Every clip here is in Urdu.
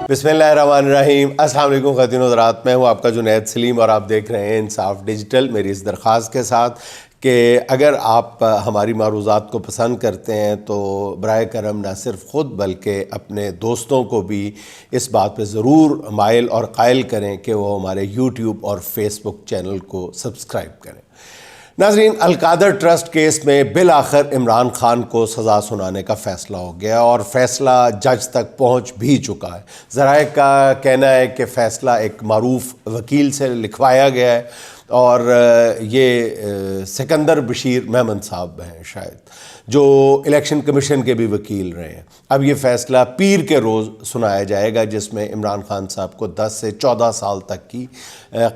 بسم اللہ الرحمن الرحیم۔ السلام علیکم خواتین و حضرات، میں ہوں آپ کا جنید سلیم اور آپ دیکھ رہے ہیں انصاف ڈیجیٹل، میری اس درخواست کے ساتھ کہ اگر آپ ہماری معروضات کو پسند کرتے ہیں تو برائے کرم نہ صرف خود بلکہ اپنے دوستوں کو بھی اس بات پہ ضرور مائل اور قائل کریں کہ وہ ہمارے یوٹیوب اور فیس بک چینل کو سبسکرائب کریں۔ ناظرین، القادر ٹرسٹ کیس میں بالآخر عمران خان کو سزا سنانے کا فیصلہ ہو گیا اور فیصلہ جج تک پہنچ بھی چکا ہے۔ ذرائع کا کہنا ہے کہ فیصلہ ایک معروف وکیل سے لکھوایا گیا ہے اور یہ سکندر بشیر میمن صاحب ہیں شاید، جو الیکشن کمیشن کے بھی وکیل رہے ہیں۔ اب یہ فیصلہ پیر کے روز سنایا جائے گا، جس میں عمران خان صاحب کو 10 سے 14 سال تک کی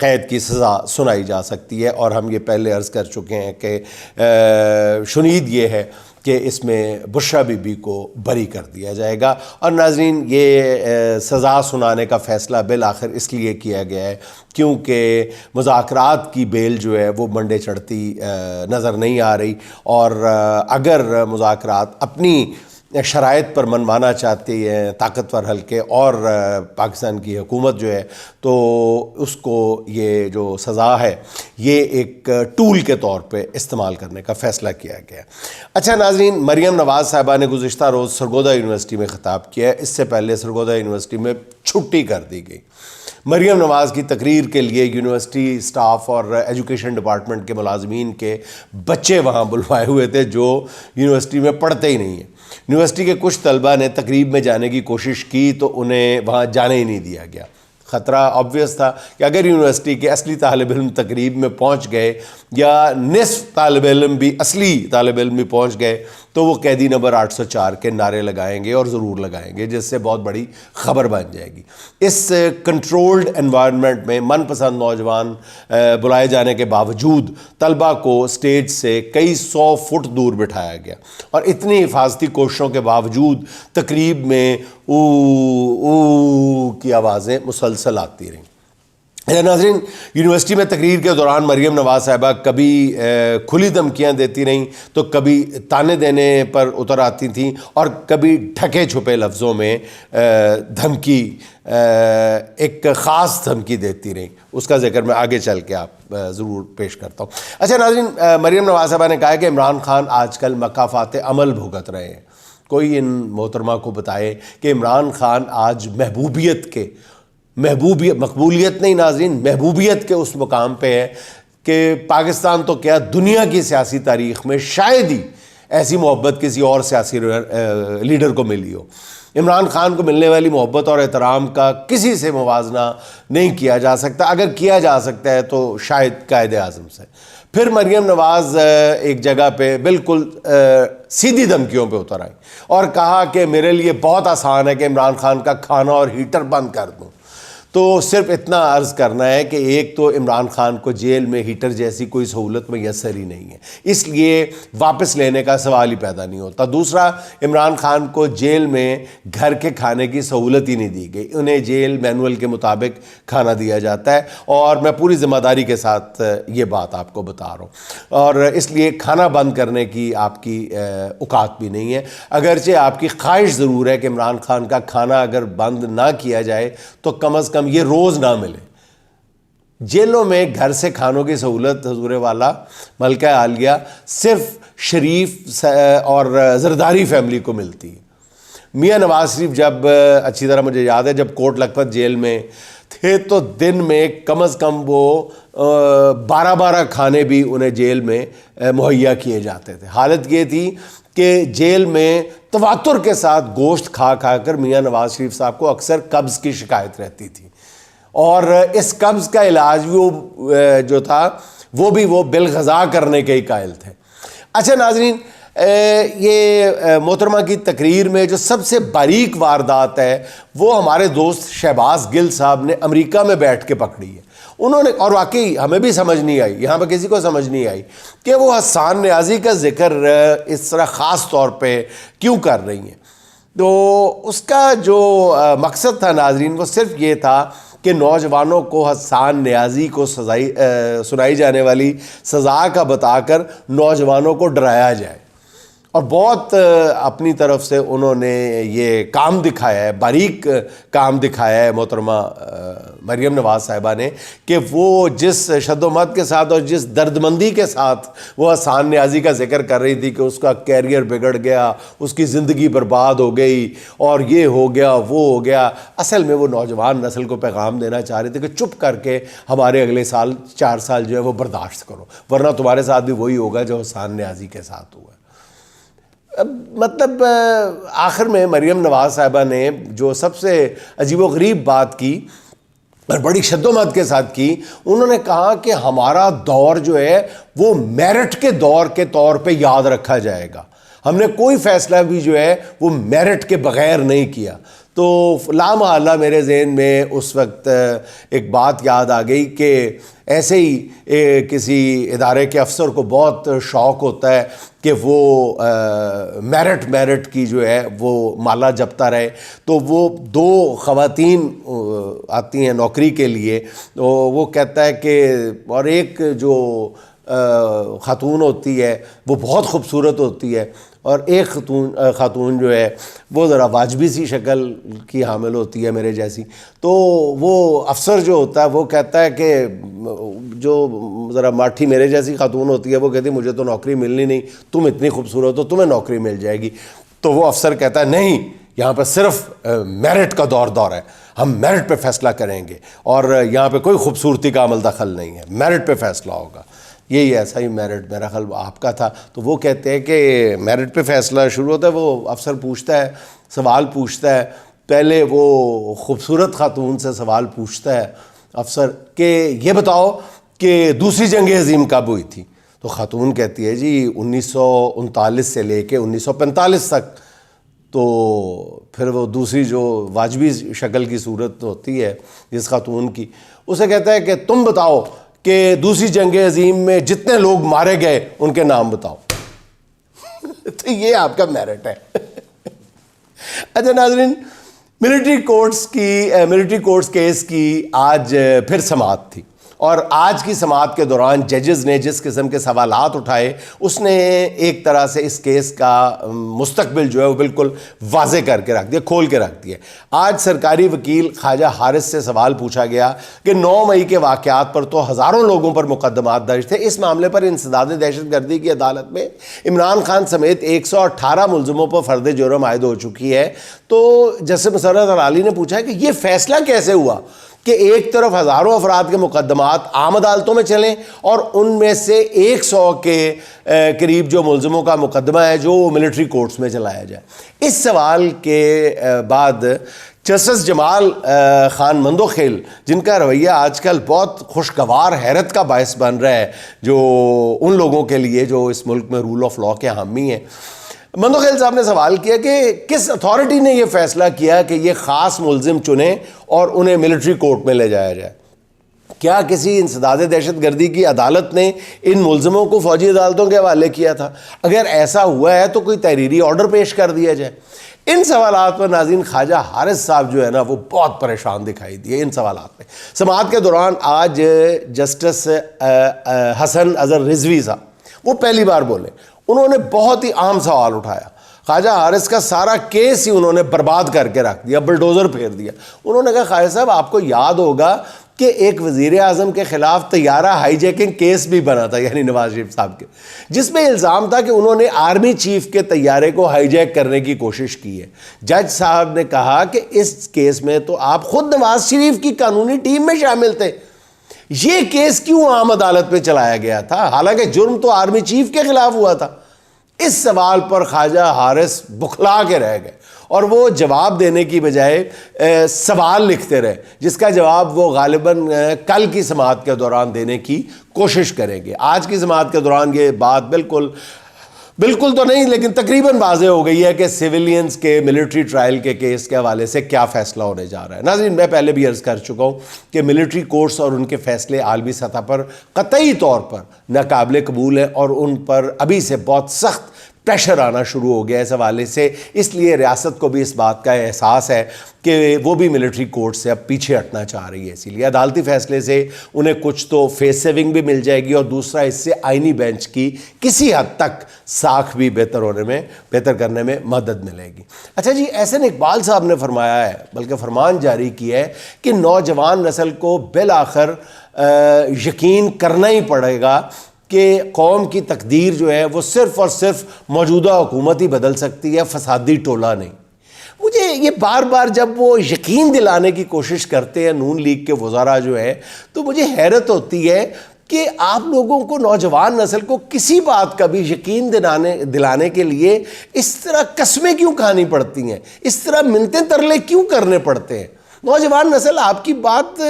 قید کی سزا سنائی جا سکتی ہے، اور ہم یہ پہلے عرض کر چکے ہیں کہ شنید یہ ہے کہ اس میں بشریٰ بی بی کو بری کر دیا جائے گا۔ اور ناظرین، یہ سزا سنانے کا فیصلہ بالآخر اس لیے کیا گیا ہے کیونکہ مذاکرات کی بیل جو ہے وہ منڈے چڑھتی نظر نہیں آ رہی، اور اگر مذاکرات اپنی شرائط پر منوانا چاہتی ہیں طاقتور حلقے اور پاکستان کی حکومت جو ہے، تو اس کو یہ جو سزا ہے یہ ایک ٹول کے طور پہ استعمال کرنے کا فیصلہ کیا گیا۔ اچھا ناظرین، مریم نواز صاحبہ نے گزشتہ روز سرگودا یونیورسٹی میں خطاب کیا ہے۔ اس سے پہلے سرگودا یونیورسٹی میں چھٹی کر دی گئی۔ مریم نواز کی تقریر کے لیے یونیورسٹی سٹاف اور ایجوکیشن ڈپارٹمنٹ کے ملازمین کے بچے وہاں بلوائے ہوئے تھے جو یونیورسٹی میں پڑھتے ہی نہیں ہیں۔ یونیورسٹی کے کچھ طلبہ نے تقریب میں جانے کی کوشش کی تو انہیں وہاں جانے ہی نہیں دیا گیا۔ خطرہ آبویس تھا کہ اگر یونیورسٹی کے اصلی طالب علم تقریب میں پہنچ گئے یا نصف طالب علم بھی اصلی طالب علم بھی پہنچ گئے تو وہ قیدی نمبر 804 کے نعرے لگائیں گے، اور ضرور لگائیں گے، جس سے بہت بڑی خبر بن جائے گی۔ اس کنٹرولڈ انوائرمنٹ میں من پسند نوجوان بلائے جانے کے باوجود طلبہ کو سٹیج سے کئی 100 فٹ دور بٹھایا گیا، اور اتنی حفاظتی کوششوں کے باوجود تقریب میں او او کی آوازیں مسلسل آتی رہیں۔ ناظرین، یونیورسٹی میں تقریر کے دوران مریم نواز صاحبہ کبھی کھلی دھمکیاں دیتی رہیں تو کبھی تانے دینے پر اتر آتی تھیں، اور کبھی ڈھکے چھپے لفظوں میں دھمکی، ایک خاص دھمکی دیتی رہیں۔ اس کا ذکر میں آگے چل کے آپ ضرور پیش کرتا ہوں۔ اچھا ناظرین، مریم نواز صاحبہ نے کہا کہ عمران خان آج کل مکافات عمل بھگت رہے ہیں۔ کوئی ان محترمہ کو بتائے کہ عمران خان آج مقبولیت نہیں ناظرین، محبوبیت کے اس مقام پہ ہے کہ پاکستان تو کیا دنیا کی سیاسی تاریخ میں شاید ہی ایسی محبت کسی اور سیاسی لیڈر کو ملی ہو۔ عمران خان کو ملنے والی محبت اور احترام کا کسی سے موازنہ نہیں کیا جا سکتا، اگر کیا جا سکتا ہے تو شاید قائد اعظم سے۔ پھر مریم نواز ایک جگہ پہ بالکل سیدھی دھمکیوں پہ اتر آئی اور کہا کہ میرے لیے بہت آسان ہے کہ عمران خان کا کھانا اور ہیٹر بند کر دوں۔ تو صرف اتنا عرض کرنا ہے کہ ایک تو عمران خان کو جیل میں ہیٹر جیسی کوئی سہولت میسر ہی نہیں ہے، اس لیے واپس لینے کا سوال ہی پیدا نہیں ہوتا۔ دوسرا، عمران خان کو جیل میں گھر کے کھانے کی سہولت ہی نہیں دی گئی، انہیں جیل مینول کے مطابق کھانا دیا جاتا ہے، اور میں پوری ذمہ داری کے ساتھ یہ بات آپ کو بتا رہا ہوں، اور اس لیے کھانا بند کرنے کی آپ کی اوقات بھی نہیں ہے۔ اگرچہ آپ کی خواہش ضرور ہے کہ عمران خان کا کھانا اگر بند نہ کیا جائے تو کم از کم یہ روز نہ ملے۔ جیلوں میں گھر سے کھانوں کی سہولت حضور والا ملکہ عالیہ صرف شریف اور زرداری فیملی کو ملتی ہے۔ میاں نواز شریف جب اچھی طرح مجھے یاد ہے جب کوٹ لکھپت جیل میں تھے تو دن میں کم از کم وہ 12 کھانے بھی انہیں جیل میں مہیا کیے جاتے تھے۔ حالت یہ تھی کہ جیل میں تواتر کے ساتھ گوشت کھا کر میاں نواز شریف صاحب کو اکثر قبض کی شکایت رہتی تھی، اور اس قبض کا علاج جو تھا وہ بالغذا کرنے کے ہی قائل تھے۔ اچھا ناظرین، یہ محترمہ کی تقریر میں جو سب سے باریک واردات ہے وہ ہمارے دوست شہباز گل صاحب نے امریکہ میں بیٹھ کے پکڑی ہے۔ انہوں نے، اور واقعی ہمیں بھی سمجھ نہیں آئی، یہاں پہ کسی کو سمجھ نہیں آئی کہ وہ حسان نیازی کا ذکر اس طرح خاص طور پہ کیوں کر رہی ہیں۔ تو اس کا جو مقصد تھا ناظرین وہ صرف یہ تھا کہ نوجوانوں کو حسان نیازی کو سنائی جانے والی سزا کا بتا کر نوجوانوں کو ڈرایا جائے، اور بہت اپنی طرف سے انہوں نے یہ کام دکھایا ہے، باریک کام دکھایا ہے محترمہ مریم نواز صاحبہ نے، کہ وہ جس شد و مد کے ساتھ اور جس دردمندی کے ساتھ وہ احسان نیازی کا ذکر کر رہی تھی کہ اس کا کیریئر بگڑ گیا، اس کی زندگی برباد ہو گئی اور یہ ہو گیا وہ ہو گیا، اصل میں وہ نوجوان نسل کو پیغام دینا چاہ رہے تھے کہ چپ کر کے ہمارے اگلے سال 4 سال جو ہے وہ برداشت کرو، ورنہ تمہارے ساتھ بھی وہی ہوگا جو احسان نیازی کے ساتھ ہوا۔ مطلب آخر میں مریم نواز صاحبہ نے جو سب سے عجیب و غریب بات کی اور بڑی شد و مد کے ساتھ کی، انہوں نے کہا کہ ہمارا دور جو ہے وہ میرٹ کے دور کے طور پہ یاد رکھا جائے گا، ہم نے کوئی فیصلہ بھی جو ہے وہ میرٹ کے بغیر نہیں کیا۔ تو لامحالہ میرے ذہن میں اس وقت ایک بات یاد آ گئی کہ ایسے ہی کسی ادارے کے افسر کو بہت شوق ہوتا ہے کہ وہ میرٹ کی جو ہے وہ مالا جپتا رہے، تو وہ 2 خواتین آتی ہیں نوکری کے لیے، تو وہ کہتا ہے کہ اور ایک جو خاتون ہوتی ہے وہ بہت خوبصورت ہوتی ہے، اور ایک خاتون جو ہے وہ ذرا واجبی سی شکل کی حامل ہوتی ہے میرے جیسی۔ تو وہ افسر جو ہوتا ہے وہ کہتا ہے کہ جو ذرا ماٹھی میرے جیسی خاتون ہوتی ہے وہ کہتی ہے مجھے تو نوکری ملنی نہیں، تم اتنی خوبصورت ہو تمہیں نوکری مل جائے گی۔ تو وہ افسر کہتا ہے نہیں، یہاں پہ صرف میرٹ کا دور ہے، ہم میرٹ پہ فیصلہ کریں گے اور یہاں پہ کوئی خوبصورتی کا عمل دخل نہیں ہے، میرٹ پہ فیصلہ ہوگا۔ یہی ایسا ہی میرٹ میرا خیال آپ کا تھا۔ تو وہ کہتے ہیں کہ میرٹ پہ فیصلہ شروع ہوتا ہے، وہ افسر پوچھتا ہے، سوال پوچھتا ہے، پہلے وہ خوبصورت خاتون سے سوال پوچھتا ہے افسر کہ یہ بتاؤ کہ دوسری جنگ عظیم کب ہوئی تھی؟ تو خاتون کہتی ہے جی 1939 سے لے کے 1945 تک۔ تو پھر وہ دوسری جو واجبی شکل کی صورت ہوتی ہے جس خاتون کی، اسے کہتا ہے کہ تم بتاؤ کہ دوسری جنگ عظیم میں جتنے لوگ مارے گئے ان کے نام بتاؤ۔ تو یہ آپ کا میرٹ ہے۔ اچھا ناظرین، ملٹری کورٹس کیس کی آج پھر سماعت تھی، اور آج کی سماعت کے دوران ججز نے جس قسم کے سوالات اٹھائے اس نے ایک طرح سے اس کیس کا مستقبل جو ہے وہ بالکل واضح کر کے رکھ دیا، کھول کے رکھ دیا۔ آج سرکاری وکیل خواجہ حارث سے سوال پوچھا گیا کہ 9 مئی کے واقعات پر تو ہزاروں لوگوں پر مقدمات درج تھے، اس معاملے پر انسداد دہشت گردی کی عدالت میں عمران خان سمیت 118 ملزموں پر فرد جرم عائد ہو چکی ہے۔ تو جسٹس مسرت علالی نے پوچھا کہ یہ فیصلہ کیسے ہوا کہ ایک طرف ہزاروں افراد کے مقدمات عام عدالتوں میں چلیں اور ان میں سے 100 کے قریب جو ملزموں کا مقدمہ ہے جو ملٹری کورٹس میں چلایا جائے۔ اس سوال کے بعد جسٹس جمال خان مندوخیل، جن کا رویہ آج کل بہت خوشگوار حیرت کا باعث بن رہا ہے جو ان لوگوں کے لیے جو اس ملک میں رول آف لا کے حامی ہیں، مندوخیل صاحب نے سوال کیا کہ کس اتھارٹی نے یہ فیصلہ کیا کہ یہ خاص ملزم چنیں اور انہیں ملٹری کورٹ میں لے جایا جائے؟ کیا کسی انسداد دہشت گردی کی عدالت نے ان ملزموں کو فوجی عدالتوں کے حوالے کیا تھا؟ اگر ایسا ہوا ہے تو کوئی تحریری آرڈر پیش کر دیا جائے۔ ان سوالات پر ناظرین خواجہ حارث صاحب جو ہے نا وہ بہت پریشان دکھائی دیے ان سوالات میں۔ سماعت کے دوران آج جسٹس حسن اظہر رضوی صاحب وہ پہلی بار بولے، انہوں نے بہت ہی اہم سوال اٹھایا، خواجہ حارث کا سارا کیس ہی انہوں نے برباد کر کے رکھ دیا، بلڈوزر پھیر دیا۔ انہوں نے کہا خواجہ صاحب آپ کو یاد ہوگا کہ ایک وزیر اعظم کے خلاف طیارہ ہائی جیکنگ کیس بھی بنا تھا، یعنی نواز شریف صاحب کے، جس میں الزام تھا کہ انہوں نے آرمی چیف کے طیارے کو ہائی جیک کرنے کی کوشش کی ہے۔ جج صاحب نے کہا کہ اس کیس میں تو آپ خود نواز شریف کی قانونی ٹیم میں شامل تھے، یہ کیس کیوں عام عدالت میں چلایا گیا تھا حالانکہ جرم تو آرمی چیف کے خلاف ہوا تھا؟ اس سوال پر خواجہ حارث بکھلا کے رہ گئے اور وہ جواب دینے کی بجائے سوال لکھتے رہے، جس کا جواب وہ غالباً کل کی سماعت کے دوران دینے کی کوشش کریں گے۔ آج کی سماعت کے دوران یہ بات بالکل تو نہیں لیکن تقریباً واضح ہو گئی ہے کہ سیولینز کے ملٹری ٹرائل کے کیس کے حوالے سے کیا فیصلہ ہونے جا رہا ہے۔ ناظرین، میں پہلے بھی عرض کر چکا ہوں کہ ملٹری کورٹس اور ان کے فیصلے عالمی سطح پر قطعی طور پر ناقابل قبول ہیں اور ان پر ابھی سے بہت سخت پریشر آنا شروع ہو گیا اس حوالے سے. اس لیے ریاست کو بھی اس بات کا احساس ہے کہ وہ بھی ملٹری کورٹ سے اب پیچھے ہٹنا چاہ رہی ہے. اسی لیے عدالتی فیصلے سے انہیں کچھ تو فیس سیونگ بھی مل جائے گی اور دوسرا اس سے آئینی بینچ کی کسی حد تک ساکھ بھی بہتر کرنے میں مدد ملے گی. اچھا جی، احسن اقبال صاحب نے فرمایا ہے، بلکہ فرمان جاری کیا ہے کہ نوجوان نسل کو بالآخر یقین کرنا ہی پڑے گا کہ قوم کی تقدیر جو ہے وہ صرف اور صرف موجودہ حکومت ہی بدل سکتی ہے، فسادی ٹولہ نہیں. مجھے یہ بار بار جب وہ یقین دلانے کی کوشش کرتے ہیں نون لیگ کے وزراء جو ہے، تو مجھے حیرت ہوتی ہے کہ آپ لوگوں کو، نوجوان نسل کو کسی بات کا بھی یقین دلانے کے لیے اس طرح قسمیں کیوں کھانی پڑتی ہیں، اس طرح منتیں ترلے کیوں کرنے پڑتے ہیں. نوجوان نسل آپ کی بات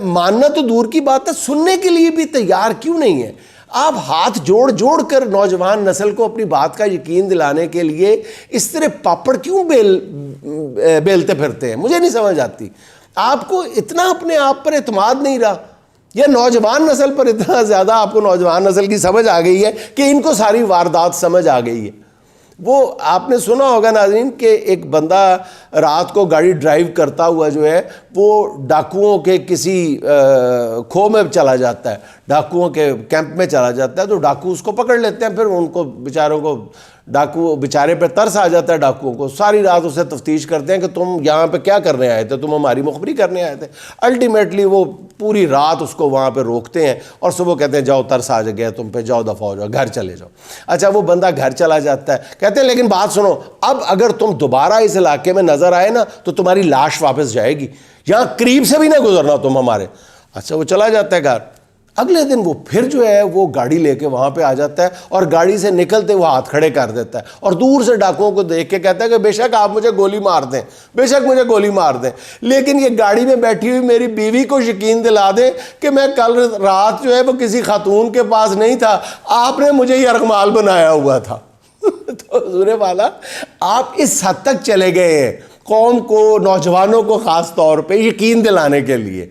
ماننا تو دور کی بات ہے، سننے کے لیے بھی تیار کیوں نہیں ہے. آپ ہاتھ جوڑ کر نوجوان نسل کو اپنی بات کا یقین دلانے کے لیے اس طرح پاپڑ کیوں بیلتے پھرتے ہیں، مجھے نہیں سمجھ آتی. آپ کو اتنا اپنے آپ پر اعتماد نہیں رہا، یا نوجوان نسل پر اتنا زیادہ آپ کو نوجوان نسل کی سمجھ آ گئی ہے کہ ان کو ساری واردات سمجھ آ گئی ہے. وہ آپ نے سنا ہوگا ناظرین کہ ایک بندہ رات کو گاڑی ڈرائیو کرتا ہوا جو ہے وہ ڈاکوؤں کے کسی کھو میں چلا جاتا ہے، ڈاکوؤں کے کیمپ میں چلا جاتا ہے، تو ڈاکو اس کو پکڑ لیتے ہیں. پھر ان کو بیچاروں کو، ڈاکو بیچارے پہ ترس آ جاتا ہے ڈاکوؤں کو. ساری رات اسے تفتیش کرتے ہیں کہ تم یہاں پہ کیا کرنے آئے تھے، تم ہماری مخبری کرنے آئے تھے. الٹیمیٹلی وہ پوری رات اس کو وہاں پہ روکتے ہیں اور صبح کہتے ہیں جاؤ، ترس آ گیا تم پہ، جاؤ دفعہ ہو جاؤ، گھر چلے جاؤ. اچھا، وہ بندہ گھر چلا جاتا ہے، کہتے ہیں لیکن بات سنو، اب اگر تم دوبارہ اس علاقے میں نظر آئے نا تو تمہاری لاش واپس جائے گی، یہاں قریب سے بھی نہ گزرنا تم ہمارے. اچھا، وہ چلا جاتا ہے گھر. اگلے دن وہ پھر جو ہے وہ گاڑی لے کے وہاں پہ آ جاتا ہے اور گاڑی سے نکلتے وہ ہاتھ کھڑے کر دیتا ہے اور دور سے ڈاکوؤں کو دیکھ کے کہتا ہے کہ بے شک آپ مجھے گولی مار دیں، بے شک مجھے گولی مار دیں، لیکن یہ گاڑی میں بیٹھی ہوئی میری بیوی کو یقین دلا دیں کہ میں کل رات جو ہے وہ کسی خاتون کے پاس نہیں تھا، آپ نے مجھے یرغمال بنایا ہوا تھا. تو حضور والا، آپ اس حد تک چلے گئے ہیں قوم کو، نوجوانوں کو خاص طور پہ یقین دلانے کے لیے.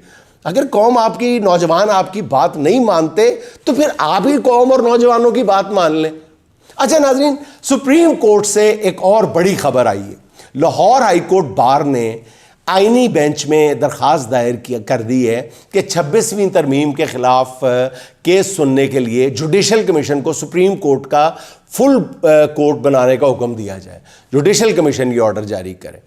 اگر قوم آپ کی، نوجوان آپ کی بات نہیں مانتے تو پھر آپ ہی قوم اور نوجوانوں کی بات مان لیں. اچھا ناظرین، سپریم کورٹ سے ایک اور بڑی خبر آئی ہے. لاہور ہائی کورٹ بار نے آئینی بینچ میں درخواست دائر کر دی ہے کہ 26ویں ترمیم کے خلاف کیس سننے کے لیے جوڈیشل کمیشن کو سپریم کورٹ کا فل کورٹ بنانے کا حکم دیا جائے. جوڈیشل کمیشن یہ آرڈر جاری کرے.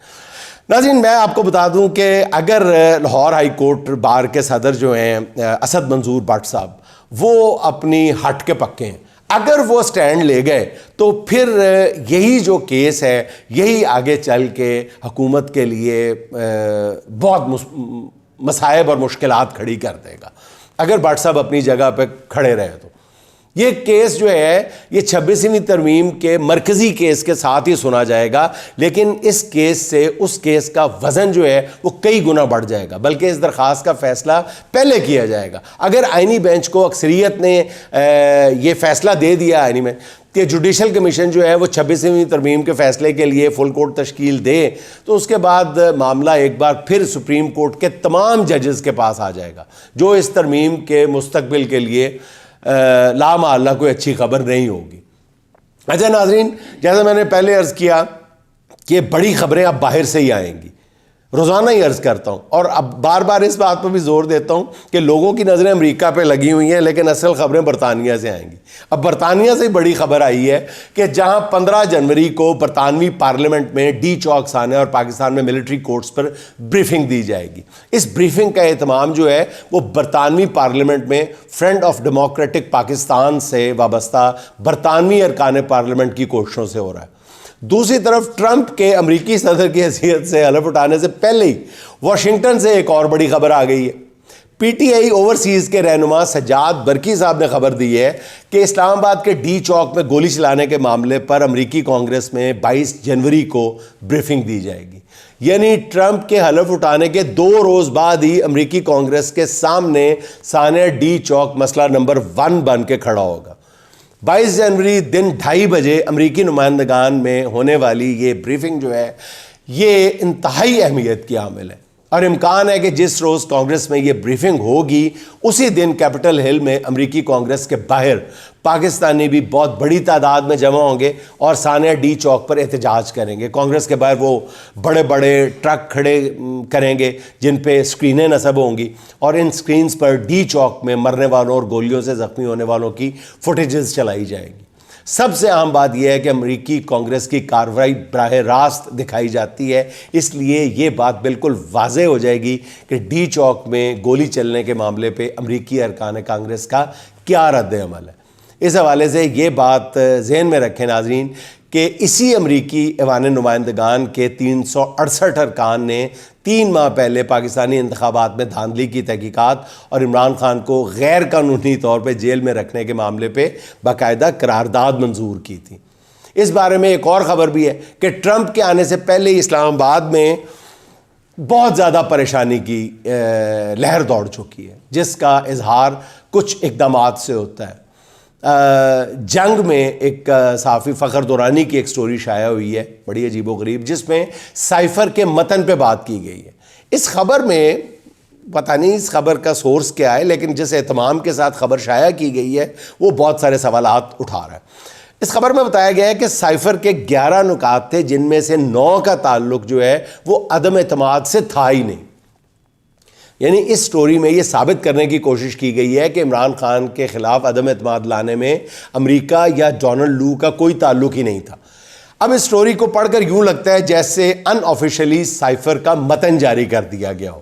ناظرین، میں آپ کو بتا دوں کہ اگر لاہور ہائی کورٹ بار کے صدر جو ہیں اسد منظور بٹ صاحب، وہ اپنی ہٹ کے پکے ہیں، اگر وہ سٹینڈ لے گئے تو پھر یہی جو کیس ہے یہی آگے چل کے حکومت کے لیے بہت مصائب اور مشکلات کھڑی کر دے گا اگر بٹ صاحب اپنی جگہ پہ کھڑے رہے. تو یہ کیس جو ہے یہ 26ویں ترمیم کے مرکزی کیس کے ساتھ ہی سنا جائے گا، لیکن اس کیس سے اس کیس کا وزن جو ہے وہ کئی گنا بڑھ جائے گا، بلکہ اس درخواست کا فیصلہ پہلے کیا جائے گا. اگر آئینی بینچ کو اکثریت نے یہ فیصلہ دے دیا آئینی میں کہ جوڈیشل کمیشن جو ہے وہ 26ویں ترمیم کے فیصلے کے لیے فل کورٹ تشکیل دے، تو اس کے بعد معاملہ ایک بار پھر سپریم کورٹ کے تمام ججز کے پاس آ جائے گا، جو اس ترمیم کے مستقبل کے لیے لا محالہ کوئی اچھی خبر نہیں ہوگی. اچھا ناظرین، جیسا میں نے پہلے عرض کیا کہ بڑی خبریں اب باہر سے ہی آئیں گی، روزانہ ہی عرض کرتا ہوں، اور اب بار بار اس بات پہ بھی زور دیتا ہوں کہ لوگوں کی نظریں امریکہ پہ لگی ہوئی ہیں، لیکن اصل خبریں برطانیہ سے آئیں گی. اب برطانیہ سے بڑی خبر آئی ہے کہ جہاں 15 جنوری کو برطانوی پارلیمنٹ میں ڈی چوک سانحہ اور پاکستان میں ملٹری کورٹس پر بریفنگ دی جائے گی. اس بریفنگ کا اہتمام جو ہے وہ برطانوی پارلیمنٹ میں فرنٹ آف ڈیموکریٹک پاکستان سے وابستہ برطانوی ارکان پارلیمنٹ کی کوششوں سے ہو رہا ہے. دوسری طرف ٹرمپ کے امریکی صدر کی حیثیت سے حلف اٹھانے سے پہلے ہی واشنگٹن سے ایک اور بڑی خبر آ گئی ہے. پی ٹی آئی اوورسیز کے رہنما سجاد برکی صاحب نے خبر دی ہے کہ اسلام آباد کے ڈی چوک میں گولی چلانے کے معاملے پر امریکی کانگریس میں 22 جنوری کو بریفنگ دی جائے گی. یعنی ٹرمپ کے حلف اٹھانے کے 2 روز بعد ہی امریکی کانگریس کے سامنے سانحہ ڈی چوک مسئلہ نمبر 1 بن کے کھڑا ہوگا. 22 جنوری دن 2:30 بجے امریکی نمائندگان میں ہونے والی یہ بریفنگ جو ہے یہ انتہائی اہمیت کی حامل ہے. اور امکان ہے کہ جس روز کانگریس میں یہ بریفنگ ہوگی اسی دن کیپٹل ہل میں امریکی کانگریس کے باہر پاکستانی بھی بہت بڑی تعداد میں جمع ہوں گے اور ثانیہ ڈی چوک پر احتجاج کریں گے. کانگریس کے باہر وہ بڑے بڑے ٹرک کھڑے کریں گے جن پہ اسکرینیں نصب ہوں گی اور ان اسکرینز پر ڈی چوک میں مرنے والوں اور گولیوں سے زخمی ہونے والوں کی فوٹیجز چلائی جائے گی. سب سے اہم بات یہ ہے کہ امریکی کانگریس کی کارروائی براہ راست دکھائی جاتی ہے، اس لیے یہ بات بالکل واضح ہو جائے گی کہ ڈی چوک میں گولی چلنے کے معاملے پہ امریکی ارکان کانگریس کا کیا رد عمل ہے. اس حوالے سے یہ بات ذہن میں رکھیں ناظرین کہ اسی امریکی ایوان نمائندگان کے 368 ارکان نے 3 ماہ پہلے پاکستانی انتخابات میں دھاندلی کی تحقیقات اور عمران خان کو غیر قانونی طور پہ جیل میں رکھنے کے معاملے پہ باقاعدہ قرارداد منظور کی تھی. اس بارے میں ایک اور خبر بھی ہے کہ ٹرمپ کے آنے سے پہلے اسلام آباد میں بہت زیادہ پریشانی کی لہر دوڑ چکی ہے، جس کا اظہار کچھ اقدامات سے ہوتا ہے. جنگ میں ایک صحافی فخر دورانی کی ایک سٹوری شائع ہوئی ہے بڑی عجیب و غریب، جس میں سائفر کے متن پہ بات کی گئی ہے. اس خبر میں پتہ نہیں اس خبر کا سورس کیا ہے، لیکن جس اہتمام کے ساتھ خبر شائع کی گئی ہے وہ بہت سارے سوالات اٹھا رہا ہے. اس خبر میں بتایا گیا ہے کہ سائفر کے 11 نکات تھے جن میں سے 9 کا تعلق جو ہے وہ عدم اعتماد سے تھا ہی نہیں. یعنی اس سٹوری میں یہ ثابت کرنے کی کوشش کی گئی ہے کہ عمران خان کے خلاف عدم اعتماد لانے میں امریکہ یا ڈونلڈ لو کا کوئی تعلق ہی نہیں تھا. اب اس سٹوری کو پڑھ کر یوں لگتا ہے جیسے ان آفیشلی سائفر کا متن جاری کر دیا گیا ہو.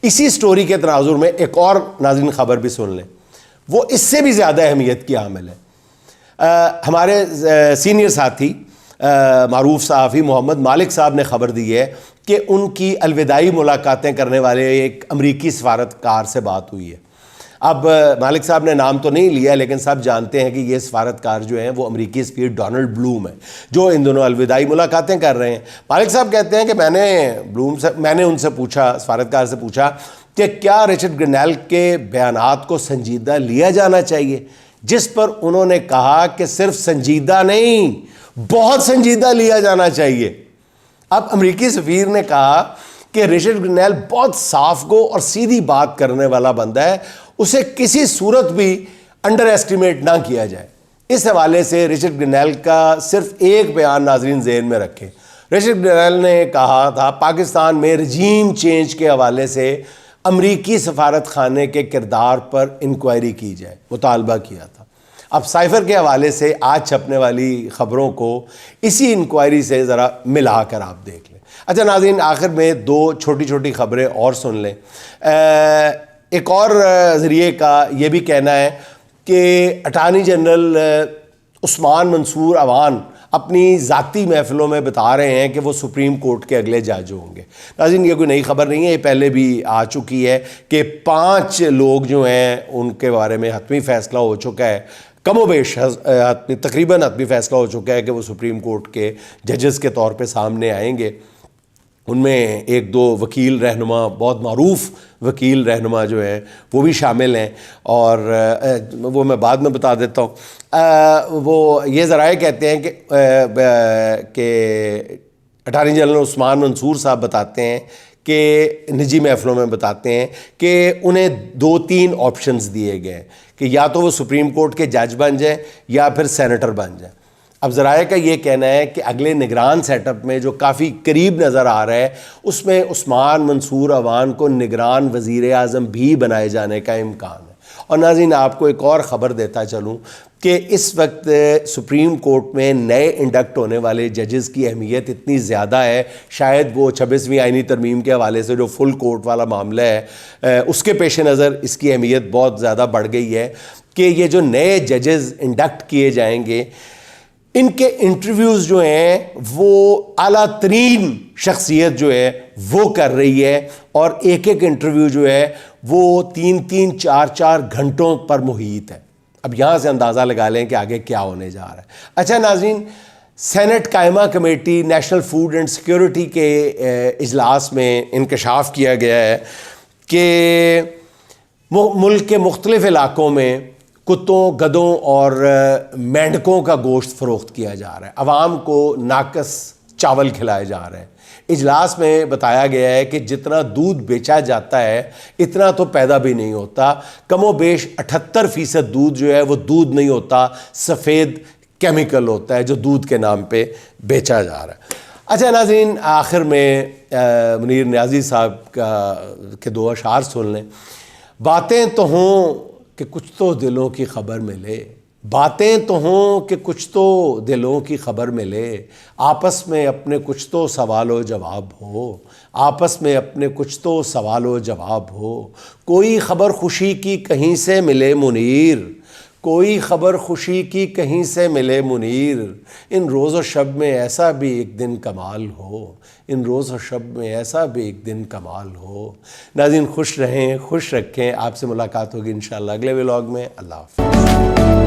اسی سٹوری کے تناظر میں ایک اور ناظرین خبر بھی سن لیں، وہ اس سے بھی زیادہ اہمیت کی حامل ہے. ہمارے سینئر ساتھی معروف صحافی محمد مالک صاحب نے خبر دی ہے کہ ان کی الوداعی ملاقاتیں کرنے والے ایک امریکی سفارتکار سے بات ہوئی ہے. اب مالک صاحب نے نام تو نہیں لیا لیکن سب جانتے ہیں کہ یہ سفارتکار جو ہیں وہ امریکی سفیر ڈونلڈ بلوم ہے جو ان دونوں الوداعی ملاقاتیں کر رہے ہیں. مالک صاحب کہتے ہیں کہ میں نے ان سے پوچھا، سفارتکار سے پوچھا کہ کیا رچرڈ گرنیل کے بیانات کو سنجیدہ لیا جانا چاہیے، جس پر انہوں نے کہا کہ صرف سنجیدہ نہیں، بہت سنجیدہ لیا جانا چاہیے. اب امریکی سفیر نے کہا کہ رچرڈ گرنیل بہت صاف گو اور سیدھی بات کرنے والا بندہ ہے، اسے کسی صورت بھی انڈر ایسٹیمیٹ نہ کیا جائے. اس حوالے سے رچرڈ گرنیل کا صرف ایک بیان ناظرین ذہن میں رکھیں. رچرڈ گرنیل نے کہا تھا پاکستان میں رجیم چینج کے حوالے سے امریکی سفارت خانے کے کردار پر انکوائری کی جائے، مطالبہ کیا تھا. اب سائفر کے حوالے سے آج چھپنے والی خبروں کو اسی انکوائری سے ذرا ملا کر آپ دیکھ لیں. اچھا ناظرین، آخر میں 2 چھوٹی چھوٹی خبریں اور سن لیں. ایک اور ذریعے کا یہ بھی کہنا ہے کہ اٹارنی جنرل عثمان منصور عوان اپنی ذاتی محفلوں میں بتا رہے ہیں کہ وہ سپریم کورٹ کے اگلے جج ہوں گے. ناظرین یہ کوئی نئی خبر نہیں ہے، یہ پہلے بھی آ چکی ہے کہ 5 لوگ جو ہیں ان کے بارے میں حتمی فیصلہ ہو چکا ہے، کم و بیش تقریباً حتمی فیصلہ ہو چکا ہے کہ وہ سپریم کورٹ کے ججز کے طور پہ سامنے آئیں گے. ان میں 1-2 وکیل رہنما، بہت معروف وکیل رہنما جو ہیں وہ بھی شامل ہیں، اور وہ میں بعد میں بتا دیتا ہوں. وہ یہ ذرائع کہتے ہیں کہ اٹارنی جنرل عثمان منصور صاحب بتاتے ہیں کہ نجی محفلوں میں بتاتے ہیں کہ انہیں 2-3 آپشنز دیے گئے ہیں کہ یا تو وہ سپریم کورٹ کے جج بن جائیں یا پھر سینیٹر بن جائیں. اب ذرائع کا یہ کہنا ہے کہ اگلے نگران سیٹ اپ میں جو کافی قریب نظر آ رہا ہے اس میں عثمان منصور عوان کو نگران وزیر اعظم بھی بنائے جانے کا امکان ہے. اور ناظرین آپ کو ایک اور خبر دیتا چلوں کہ اس وقت سپریم کورٹ میں نئے انڈکٹ ہونے والے ججز کی اہمیت اتنی زیادہ ہے، شاید وہ 26ویں آئینی ترمیم کے حوالے سے جو فل کورٹ والا معاملہ ہے اس کے پیش نظر اس کی اہمیت بہت زیادہ بڑھ گئی ہے کہ یہ جو نئے ججز انڈکٹ کیے جائیں گے ان کے انٹرویوز جو ہیں وہ اعلیٰ ترین شخصیت جو ہے وہ کر رہی ہے، اور ایک انٹرویو جو ہے وہ 3-3 4-4 گھنٹوں پر محیط ہے. اب یہاں سے اندازہ لگا لیں کہ آگے کیا ہونے جا رہا ہے. اچھا ناظرین، سینٹ قائمہ committee national food and security کے اجلاس میں انکشاف کیا گیا ہے کہ ملک کے مختلف علاقوں میں کتوں، گدوں اور مینڈکوں کا گوشت فروخت کیا جا رہا ہے. عوام کو ناقص چاول کھلائے جا رہے ہیں۔ اجلاس میں بتایا گیا ہے کہ جتنا دودھ بیچا جاتا ہے اتنا تو پیدا بھی نہیں ہوتا، کم و بیش 78% دودھ جو ہے وہ دودھ نہیں ہوتا، سفید کیمیکل ہوتا ہے جو دودھ کے نام پہ بیچا جا رہا ہے۔ اچھا ناظرین، آخر میں منیر نیازی صاحب کے 2 اشعار سن لیں۔ باتیں تو ہوں کہ کچھ تو دلوں کی خبر ملے، باتیں تو ہوں کہ کچھ تو دلوں کی خبر ملے، آپس میں اپنے کچھ تو سوال و جواب ہو، آپس میں اپنے کچھ تو سوال و جواب ہو، کوئی خبر خوشی کی کہیں سے ملے منیر، کوئی خبر خوشی کی کہیں سے ملے منیر، ان روز و شب میں ایسا بھی ایک دن کمال ہو، ان روز و شب میں ایسا بھی ایک دن کمال ہو۔ ناظرین خوش رہیں، خوش رکھیں، آپ سے ملاقات ہوگی انشاءاللہ اگلے ولاگ میں۔ اللہ حافظ۔